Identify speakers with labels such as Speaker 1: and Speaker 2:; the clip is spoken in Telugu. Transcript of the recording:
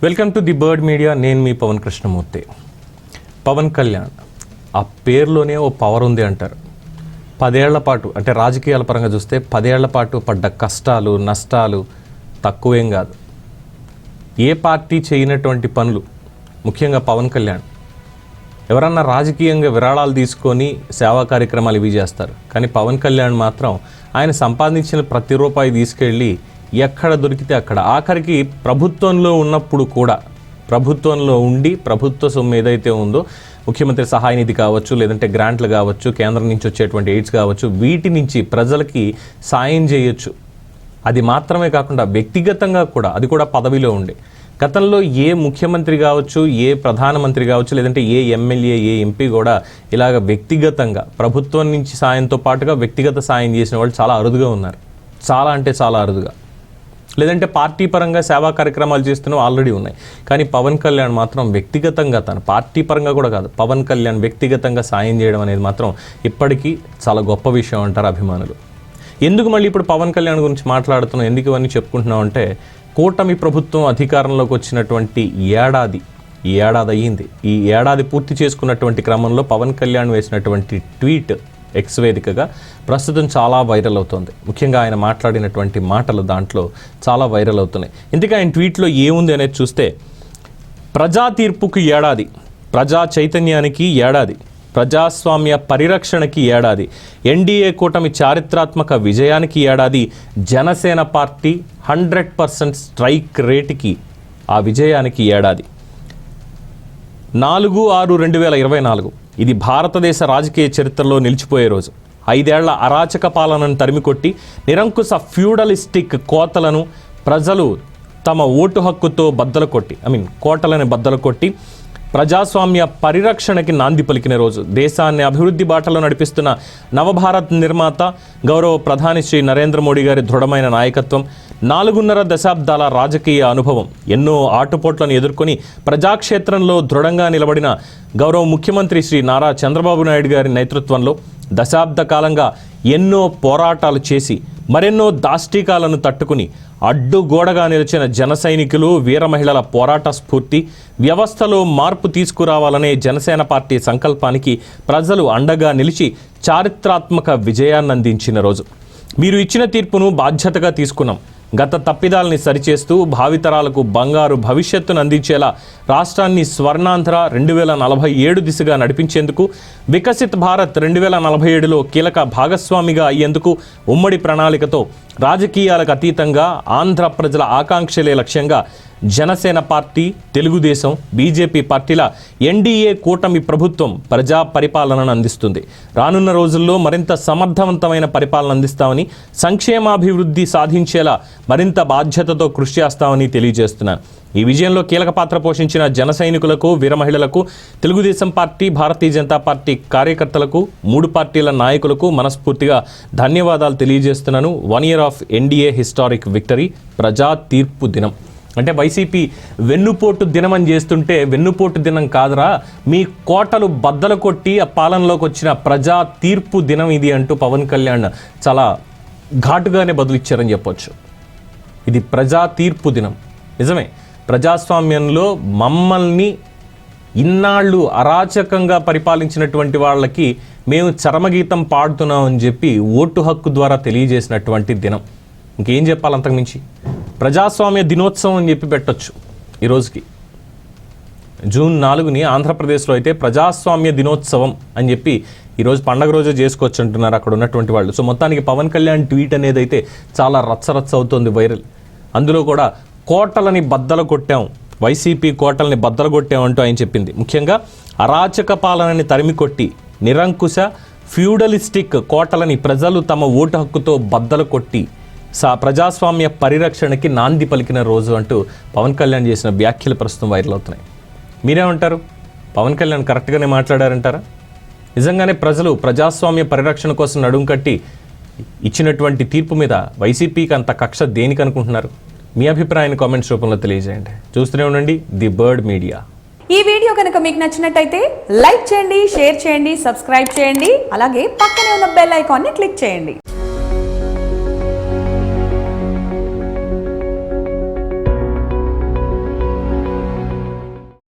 Speaker 1: Welcome to the bird media. నేను మీ పవన్ కృష్ణమూర్తి. పవన్ కళ్యాణ్ ఆ పేరులోనే ఓ పవర్ ఉంది అంటారు. 10 ఏళ్ల పాటు అంటే రాజకీయాల పరంగా చూస్తే 10 ఏళ్ల పాటు పడ్డ కష్టాలు నష్టాలు తక్కువేం కాదు. ఏ పార్టీ చేయనటువంటి పనులు, ముఖ్యంగా పవన్ కళ్యాణ్ ఎవరన్నా రాజకీయంగా విరాళాలు తీసుకొని సేవా కార్యక్రమాలు ఇవి చేస్తారు. కానీ పవన్ కళ్యాణ్ మాత్రం ఆయన సంపాదించిన ప్రతి రూపాయి తీసుకెళ్ళి ఎక్కడ దొరికితే అక్కడ, ఆఖరికి ప్రభుత్వంలో ఉన్నప్పుడు కూడా, ప్రభుత్వంలో ఉండి ప్రభుత్వ సొమ్ము ఏదైతే ఉందో ముఖ్యమంత్రి సహాయ నిధి కావచ్చు, లేదంటే గ్రాంట్లు కావచ్చు, కేంద్రం నుంచి వచ్చేటువంటి ఎయిడ్స్ కావచ్చు, వీటి నుంచి ప్రజలకి సాయం చేయొచ్చు. అది మాత్రమే కాకుండా వ్యక్తిగతంగా కూడా, అది కూడా పదవిలో ఉండే, గతంలో ఏ ముఖ్యమంత్రి కావచ్చు, ఏ ప్రధానమంత్రి కావచ్చు, లేదంటే ఏ ఎమ్మెల్యే, ఏ ఎంపీ కూడా ఇలాగ వ్యక్తిగతంగా ప్రభుత్వం నుంచి సాయంతో పాటుగా వ్యక్తిగత సాయం చేసిన వాళ్ళు చాలా అరుదుగా ఉన్నారు. చాలా అంటే చాలా అరుదుగా. లేదంటే పార్టీ పరంగా సేవా కార్యక్రమాలు చేస్తున్నవి ఆల్రెడీ ఉన్నాయి. కానీ పవన్ కళ్యాణ్ మాత్రం వ్యక్తిగతంగా, తను పార్టీ పరంగా కూడా కాదు, పవన్ కళ్యాణ్ వ్యక్తిగతంగా సాయం చేయడం అనేది మాత్రం ఇప్పటికీ చాలా గొప్ప విషయం అంటారు అభిమానులు. ఎందుకు మళ్ళీ ఇప్పుడు పవన్ కళ్యాణ్ గురించి మాట్లాడుతున్నాం, ఎందుకు ఇవన్నీ చెప్పుకుంటున్నాం అంటే, కూటమి ప్రభుత్వం అధికారంలోకి వచ్చినటువంటి ఏడాది అయ్యింది. ఈ ఏడాది పూర్తి చేసుకున్నటువంటి క్రమంలో పవన్ కళ్యాణ్ వేసినటువంటి ట్వీట్ ఎక్స్ వేదికగా ప్రస్తుతం చాలా వైరల్ అవుతుంది. ముఖ్యంగా ఆయన మాట్లాడినటువంటి మాటలు దాంట్లో చాలా వైరల్ అవుతున్నాయి. ఇందుకే ఆయన ట్వీట్లో ఏముంది అనేది చూస్తే, ప్రజా తీర్పుకి ఏడాది, ప్రజా చైతన్యానికి ఏడాది, ప్రజాస్వామ్య పరిరక్షణకి ఏడాది, ఎన్డీఏ కూటమి చారిత్రాత్మక విజయానికి ఏడాది, జనసేన పార్టీ 100% స్ట్రైక్ రేటుకి ఆ విజయానికి ఏడాది. 4/6/2024 ఇది భారతదేశ రాజకీయ చరిత్రలో నిలిచిపోయే రోజు. 5 ఏళ్ల అరాచక పాలనను తరిమికొట్టి, నిరంకుశ ఫ్యూడలిస్టిక్ కోతలను ప్రజలు తమ ఓటు హక్కుతో కోటలను బద్దలు కొట్టి ప్రజాస్వామ్య పరిరక్షణకి నాంది పలికిన రోజు. దేశాన్ని అభివృద్ధి బాటలో నడిపిస్తున్న నవభారత్ నిర్మాత గౌరవ ప్రధాని శ్రీ నరేంద్ర మోడీ గారి దృఢమైన నాయకత్వం, 4.5 దశాబ్దాల రాజకీయ అనుభవం, ఎన్నో ఆటుపోట్లను ఎదుర్కొని ప్రజాక్షేత్రంలో దృఢంగా నిలబడిన గౌరవ ముఖ్యమంత్రి శ్రీ నారా చంద్రబాబు నాయుడు గారి నేతృత్వంలో దశాబ్ద కాలంగా ఎన్నో పోరాటాలు చేసి మరెన్నో దాష్టీకాలను తట్టుకుని అడ్డుగోడగా నిలిచిన జన సైనికులు, వీర మహిళల పోరాట స్ఫూర్తి, వ్యవస్థలో మార్పు తీసుకురావాలనే జనసేన పార్టీ సంకల్పానికి ప్రజలు అండగా నిలిచి చారిత్రాత్మక విజయాన్ని అందించిన రోజు. మీరు ఇచ్చిన తీర్పును బాధ్యతగా తీసుకున్నాం. గత తప్పిదాలని సరిచేస్తూ భావితరాలకు బంగారు భవిష్యత్తును అందించేలా రాష్ట్రాన్ని స్వర్ణాంధ్ర 2047 దిశగా నడిపించేందుకు, వికసిత్ భారత్ 2047లో కీలక భాగస్వామిగా అయ్యేందుకు ఉమ్మడి ప్రణాళికతో రాజకీయాలకు అతీతంగా ఆంధ్ర ప్రజల ఆకాంక్షలే లక్ష్యంగా జనసేన పార్టీ, తెలుగుదేశం, బీజేపీ పార్టీల ఎన్డీఏ కూటమి ప్రభుత్వం ప్రజా పరిపాలనను అందిస్తుంది. రానున్న రోజుల్లో మరింత సమర్థవంతమైన పరిపాలన అందిస్తామని, సంక్షేమాభివృద్ధి సాధించేలా మరింత బాధ్యతతో కృషి చేస్తామని తెలియజేస్తున్నాను. ఈ విజయంలో కీలక పాత్ర పోషించిన జన సైనికులకు, వీర మహిళలకు, తెలుగుదేశం పార్టీ, భారతీయ జనతా పార్టీ కార్యకర్తలకు, 3 పార్టీల నాయకులకు మనస్ఫూర్తిగా ధన్యవాదాలు తెలియజేస్తున్నాను. 1 year of NDA historic victory, ప్రజా తీర్పు దినం. అంటే వైసీపీ వెన్నుపోటు దినం అని చేస్తుంటే, వెన్నుపోటు దినం కాదురా, మీ కోటలు బద్దలు కొట్టి ఆ పాలనలోకి వచ్చిన ప్రజా తీర్పు దినం ఇది అంటూ పవన్ కళ్యాణ్ చాలా ఘాటుగానే బదులిచ్చారని చెప్పొచ్చు. ఇది ప్రజా తీర్పు దినం. నిజమే, ప్రజాస్వామ్యంలో మమ్మల్ని ఇన్నాళ్ళు అరాచకంగా పరిపాలించినటువంటి వాళ్ళకి మేము చరమగీతం పాడుతున్నామని చెప్పి ఓటు హక్కు ద్వారా తెలియజేసినటువంటి దినం. ఇంకేం చెప్పాలి అంతకుమించి? ప్రజాస్వామ్య దినోత్సవం అని చెప్పి పెట్టొచ్చు. ఈరోజుకి జూన్ 4ని ఆంధ్రప్రదేశ్లో అయితే ప్రజాస్వామ్య దినోత్సవం అని చెప్పి ఈరోజు పండగ రోజే చేసుకోవచ్చు అంటున్నారు అక్కడ ఉన్నటువంటి వాళ్ళు. సో మొత్తానికి పవన్ కళ్యాణ్ ట్వీట్ అనేది అయితే చాలా రచ్చరచ్చ అవుతుంది, వైరల్. అందులో కూడా కోటలని బద్దలు కొట్టాం, వైసీపీ కోటలని బద్దలు కొట్టామంటూ ఆయన చెప్పింది. ముఖ్యంగా అరాచక పాలనని తరిమికొట్టి నిరంకుశ ఫ్యూడలిస్టిక్ కోటలని ప్రజలు తమ ఓటు హక్కుతో బద్దలు కొట్టి ప్రజాస్వామ్య పరిరక్షణకి నాంది పలికిన రోజు అంటూ పవన్ కళ్యాణ్ చేసిన వ్యాఖ్యలు ప్రస్తుతం వైరల్ అవుతున్నాయి. మీరేమంటారు? పవన్ కళ్యాణ్ కరెక్ట్గానే మాట్లాడారంటారా? నిజంగానే ప్రజలు ప్రజాస్వామ్య పరిరక్షణ కోసం నడుం కట్టి ఇచ్చినటువంటి తీర్పు మీద వైసీపీకి అంత కక్ష దేనికి అనుకుంటున్నారు? మీ అభిప్రాయాన్ని కామెంట్స్ రూపంలో తెలియజేయండి. చూస్తూనే ఉండండి ది బర్డ్ మీడియా.
Speaker 2: ఈ వీడియో కనుక మీకు నచ్చినట్టయితే లైక్ చేయండి, షేర్ చేయండి, సబ్స్క్రైబ్ చేయండి. అలాగే పక్కనే ఉన్న బెల్ ఐకాన్ని క్లిక్ చేయండి.